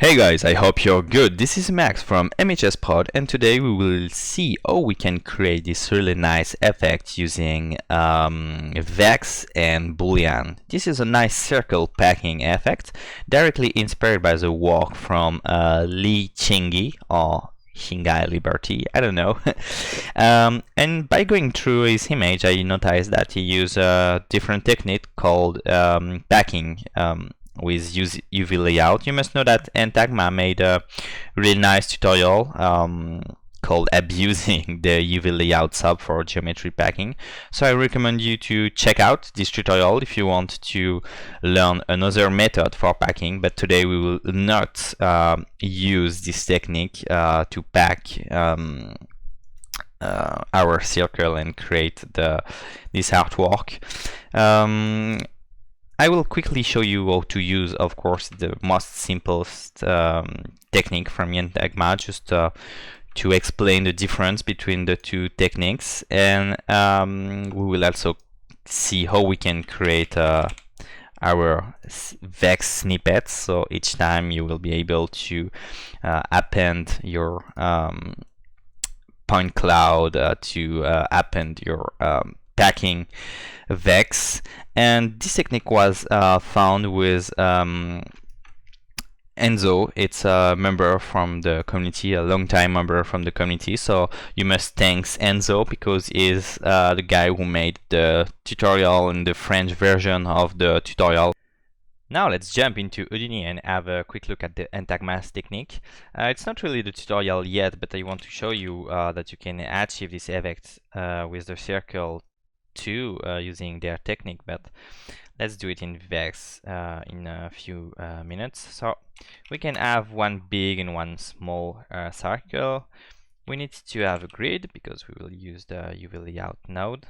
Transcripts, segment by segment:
Hey guys, I hope you're good. This is Max from MHS Pod, and today we will see how we can create this really nice effect using Vex and Boolean. This is a nice circle packing effect, directly inspired by the work from Li Chingi or Shingai Liberty, I don't know. And by going through his image, I noticed that he used a different technique called packing. With UV layout. You must know that Entagma made a really nice tutorial called abusing the UV layout sub for geometry packing. So I recommend you to check out this tutorial if you want to learn another method for packing, but today we will not use this technique to pack our circle and create this artwork. I will quickly show you how to use, of course, the most simplest technique from Entagma, just to explain the difference between the two techniques, and we will also see how we can create our Vex snippets. So each time you will be able to append your point cloud to append your packing Vex, and this technique was found with Enzo. It's a member from the community, a long-time member from the community, so you must thank Enzo because he's the guy who made the tutorial and the French version of the tutorial. Now let's jump into Houdini and have a quick look at the Entagma's technique. It's not really the tutorial yet, but I want to show you that you can achieve this effect with the circle too, using their technique, but let's do it in Vex in a few minutes. So we can have one big and one small circle. We need to have a grid because we will use the UV layout node.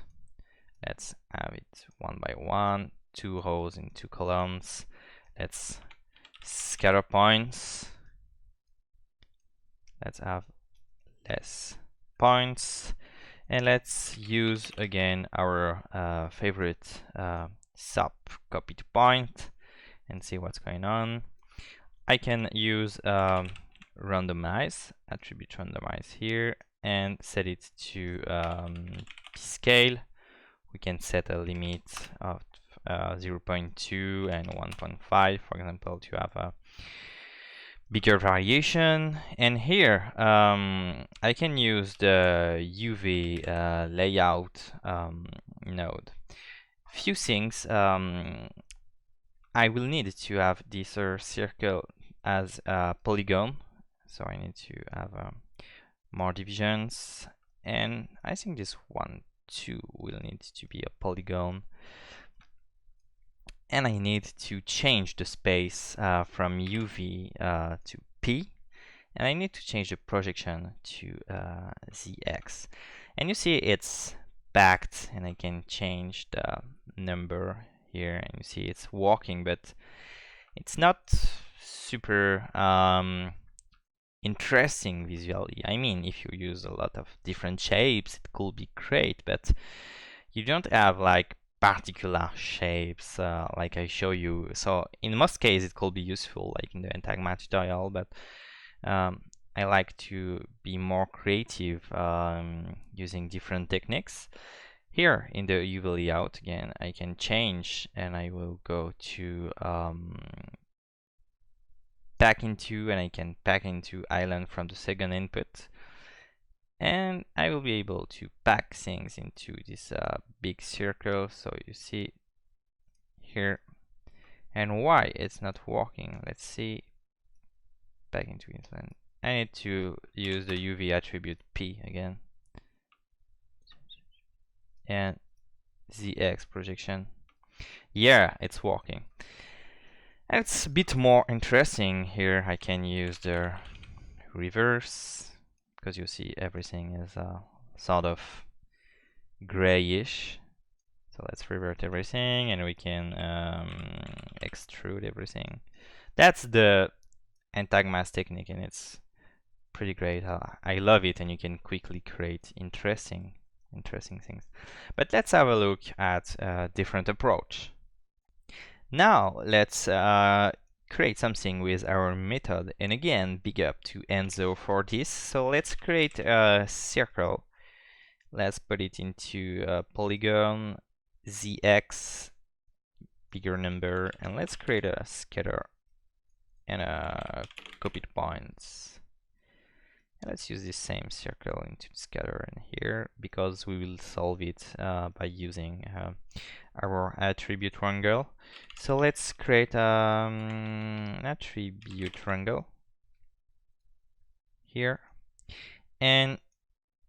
Let's have it one by one, 2 rows and 2 columns. Let's scatter points. Let's have less points. And let's use again our favorite sub copy to point and see what's going on. I can use randomize, attribute randomize here, and set it to scale. We can set a limit of 0.2 and 1.5, for example, to have a bigger variation. And here I can use the UV layout node. Few things, I will need to have this circle as a polygon, so I need to have more divisions, and I think this 1, 2 will need to be a polygon. And I need to change the space from UV to P, and I need to change the projection to ZX. And you see it's backed, and I can change the number here, and you see it's walking, but it's not super interesting visually. I mean, if you use a lot of different shapes, it could be great, but you don't have like particular shapes like I show you. So in most cases it could be useful, like in the Entagma tutorial, but I like to be more creative using different techniques. Here in the UV layout, again, I can change, and I will go to pack into, and I can pack into island from the second input. And I will be able to pack things into this big circle. So you see here, and why it's not working, let's see. Pack into inland. I need to use the UV attribute P again, and ZX projection. Yeah, it's working. And it's a bit more interesting here. I can use the reverse, because you see everything is sort of grayish. So let's revert everything, and we can extrude everything. That's the Entagma's technique, and it's pretty great. I love it, and you can quickly create interesting things. But let's have a look at a different approach. Now let's create something with our method. And again, big up to Enzo for this. So let's create a circle. Let's put it into a polygon, ZX, bigger number, and let's create a scatter and a copied points. And let's use this same circle into scatter in here because we will solve it by using our attribute triangle. So let's create an attribute triangle here. And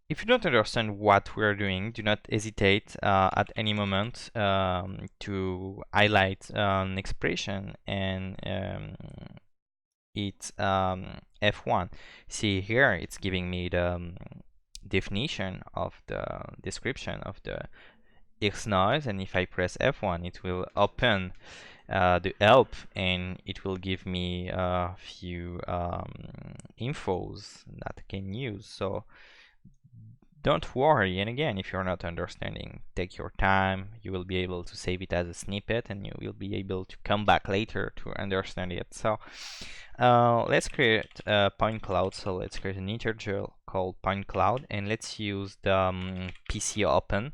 if you don't understand what we're doing, do not hesitate at any moment to highlight an expression and hit F1. See here, it's giving me the definition of the description of the X noise, and if I press F1, it will open the help and it will give me a few infos that I can use. So don't worry, and again, if you're not understanding, take your time. You will be able to save it as a snippet and you will be able to come back later to understand it. So let's create a point cloud. So let's create an integer called point cloud and let's use the PC open.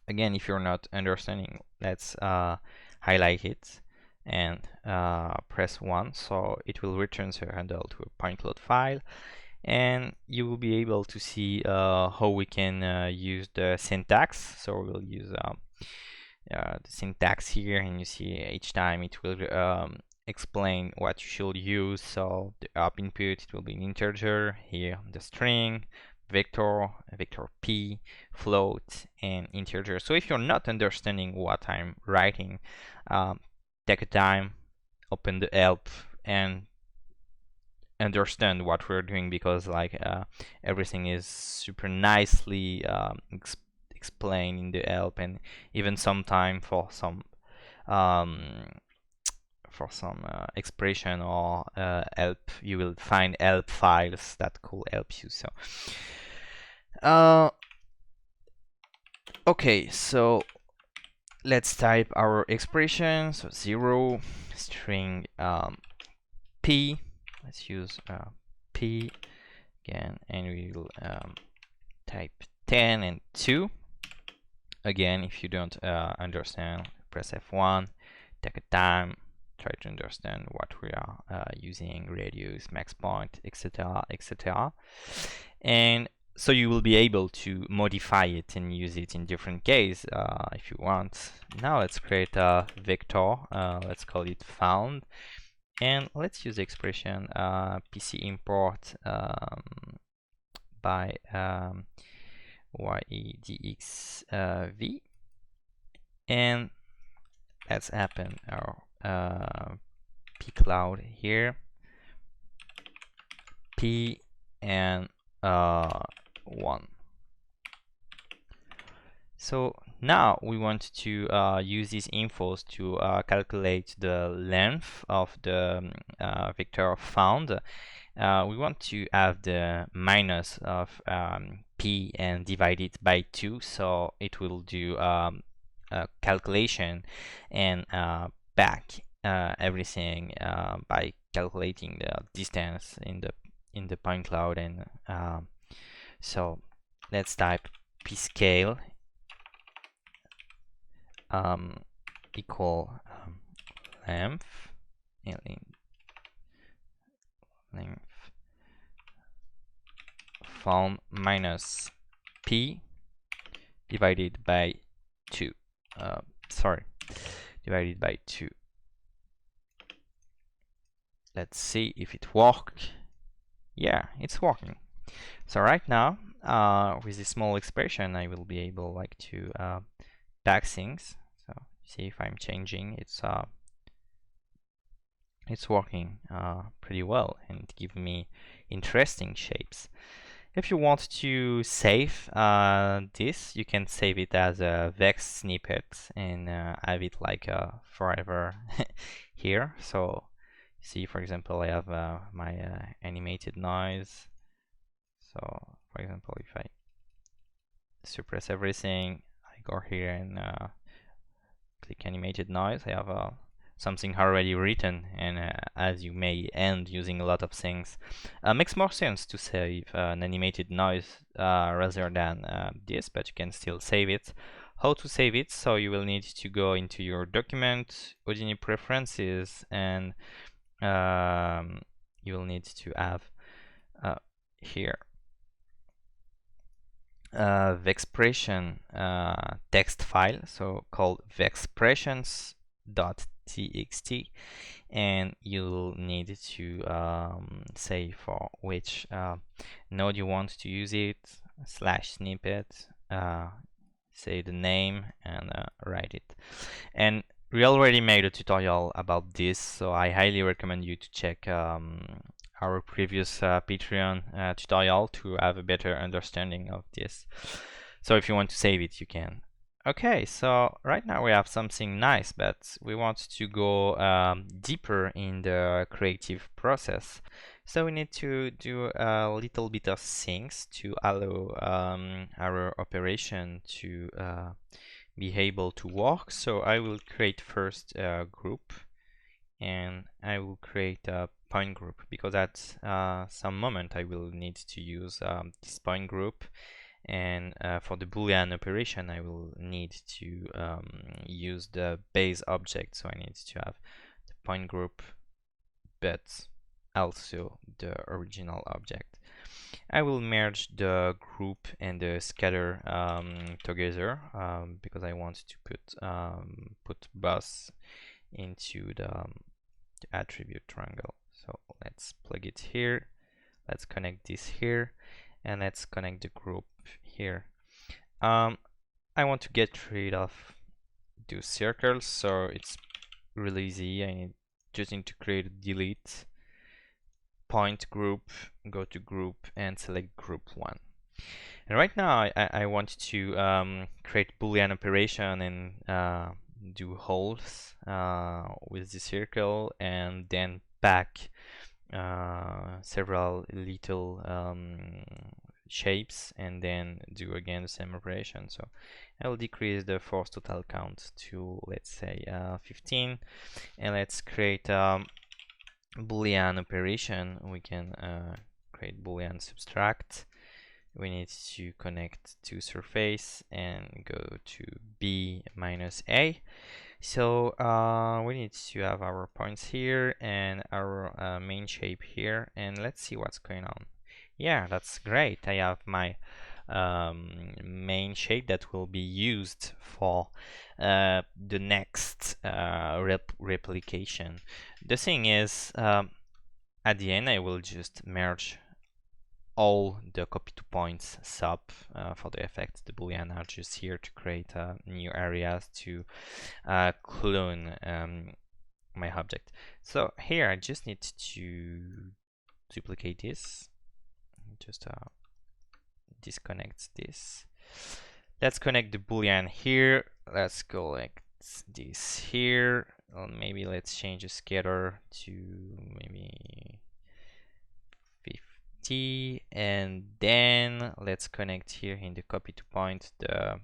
Again, if you're not understanding, let's highlight it and press 1, so it will return the handle to a point cloud file, and you will be able to see how we can use the syntax. So we'll use the syntax here, and you see each time it will explain what you should use. So the up input, it will be an integer, here the string, vector, vector p, float, and integer. So if you're not understanding what I'm writing, take a time, open the help, and understand what we're doing, because like everything is super nicely explained in the help, and even sometime for some expression or help, you will find help files that could help you. So okay, so let's type our expression. So 0 string p, let's use p again, and we will type 10 and 2. Again, if you don't understand, press F1, take a time, try to understand what we are using, radius, max point, etc., etc. And so you will be able to modify it and use it in different cases if you want. Now let's create a vector, let's call it found, and let's use the expression PC import by YEDXV, and let's open our P cloud here, P and 1. So now we want to use these infos to calculate the length of the vector found. We want to have the minus of p and divide it by 2, so it will do a calculation and back everything by calculating the distance in the point cloud. And so let's type pscale equal length found minus p divided by 2. Divided by 2. Let's see if it worked. Yeah, it's working. So right now, with this small expression, I will be able like to back things. So see if I'm changing, it's working pretty well and give me interesting shapes. If you want to save this, you can save it as a vex snippet and have it like forever here. So see, for example, I have my animated noise. So for example, if I suppress everything, I go here and click animated noise, I have a something already written, and as you may end using a lot of things, makes more sense to save an animated noise rather than this, but you can still save it. How to save it? So you will need to go into your document, Houdini preferences, and you will need to have here Vexpression text file, so called vexpressions.txt, and you'll need to say for which node you want to use it, /snippet, say the name, and write it. And we already made a tutorial about this, so I highly recommend you to check our previous Patreon tutorial to have a better understanding of this. So if you want to save it, you can. Okay, so right now we have something nice, but we want to go deeper in the creative process. So we need to do a little bit of things to allow our operation to be able to work. So I will create first a group, and I will create a point group, because at some moment I will need to use this point group, and for the Boolean operation I will need to use the base object, so I need to have the point group but also the original object. I will merge the group and the scatter together because I want to put bus into the attribute triangle. So let's plug it here, let's connect this here, and let's connect the group here. I want to get rid of those circles, so it's really easy. I just need to create a delete point group, go to group and select group 1. And right now I want to create Boolean operation and do holes with the circle, and then back several little shapes, and then do again the same operation. So I'll decrease the force total count to, let's say, 15, and let's create Boolean operation. We can create Boolean subtract. We need to connect to surface and go to B minus A. So we need to have our points here and our main shape here, and let's see what's going on. Yeah, that's great. I have my main shape that will be used for the next replication. The thing is, at the end I will just merge all the copy to points sub for the effect. The Boolean are just here to create new areas to clone my object. So here I just need to duplicate this, just disconnect this. Let's connect the Boolean here. Let's collect this here. Maybe let's change the scatter to maybe 50, and then let's connect here in the copy to point the,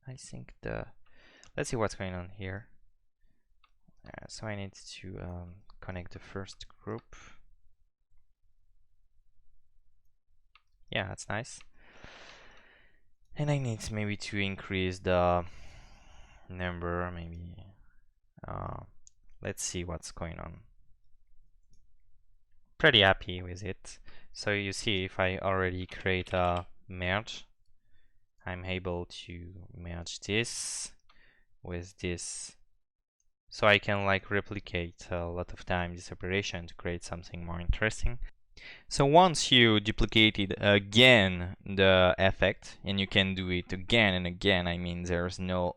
I think let's see what's going on here. So I need to connect the first group. Yeah, that's nice. And I need maybe to increase the number, maybe. Let's see what's going on. Pretty happy with it. So you see, if I already create a merge, I'm able to merge this with this. So I can like replicate a lot of time this operation to create something more interesting. So once you duplicated again the effect, and you can do it again and again, I mean there's no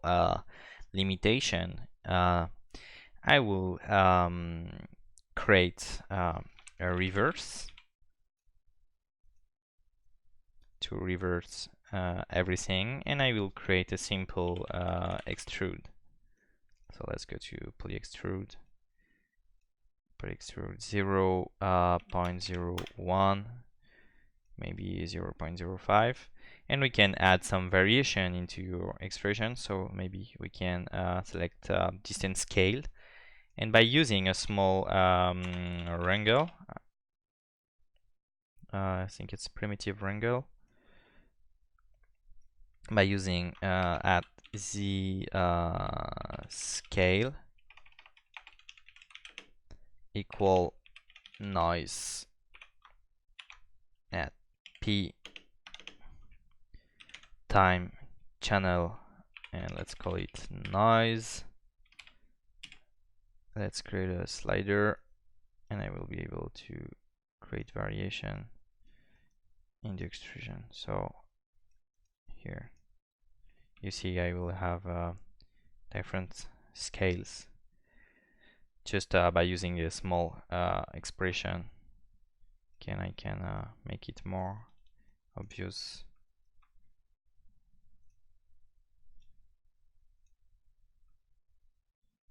limitation, I will create a reverse to reverse everything, and I will create a simple extrude. So let's go to polyextrude. Extrude 0.01, maybe 0.05, and we can add some variation into your expression. So maybe we can select distance scale, and by using a small wrangle, I think it's primitive wrangle, by using at the scale equal noise at p time channel, and let's call it noise. Let's create a slider, and I will be able to create variation in the extrusion. So here you see I will have different scales just by using a small expression. I can make it more obvious.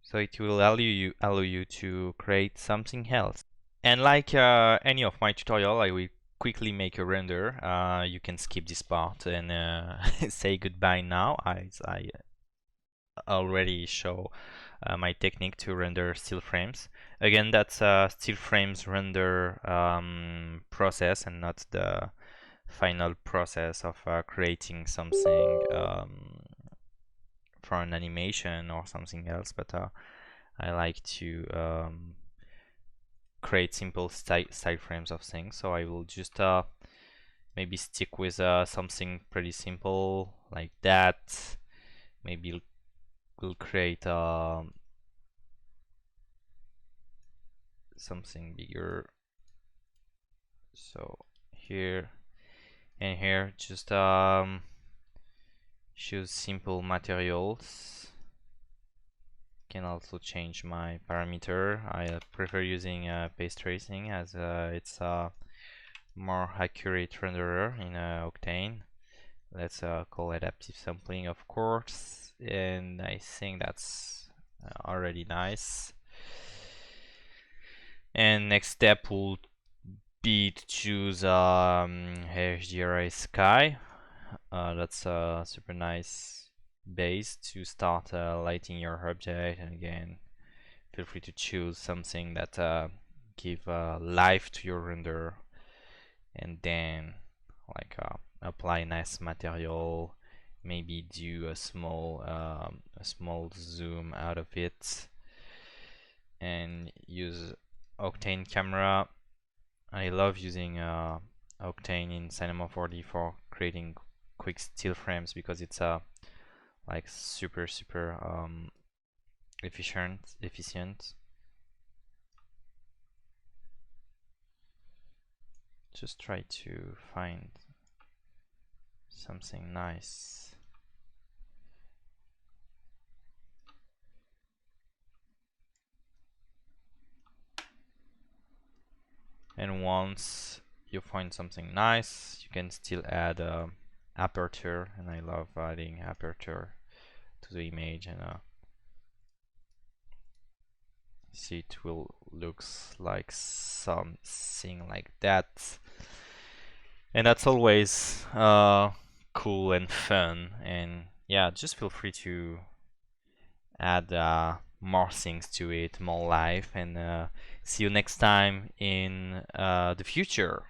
So it will allow you to create something else. And like any of my tutorial, I will quickly make a render. You can skip this part and say goodbye now, as I already show my technique to render still frames. Again, that's still frames render process and not the final process of creating something for an animation or something else, but I like to create simple style frames of things. So I will just maybe stick with something pretty simple like that. Maybe we'll create something bigger. So here and here, just choose simple materials. Can also change my parameter. I prefer using paste tracing, as it's a more accurate renderer in Octane. Let's call adaptive sampling, of course, and I think that's already nice. And next step will be to choose HDRI Sky. That's a super nice base to start lighting your object, and again, feel free to choose something that give life to your render, and then like apply nice material, maybe do a small zoom out of it, and use Octane camera. I love using Octane in Cinema 4D for creating quick still frames, because it's like super efficient. Just try to find something nice. And once you find something nice, you can still add aperture, and I love adding aperture to the image, and see it will looks like something like that. And that's always cool and fun, and yeah, just feel free to add more things to it, more life, and see you next time in the future.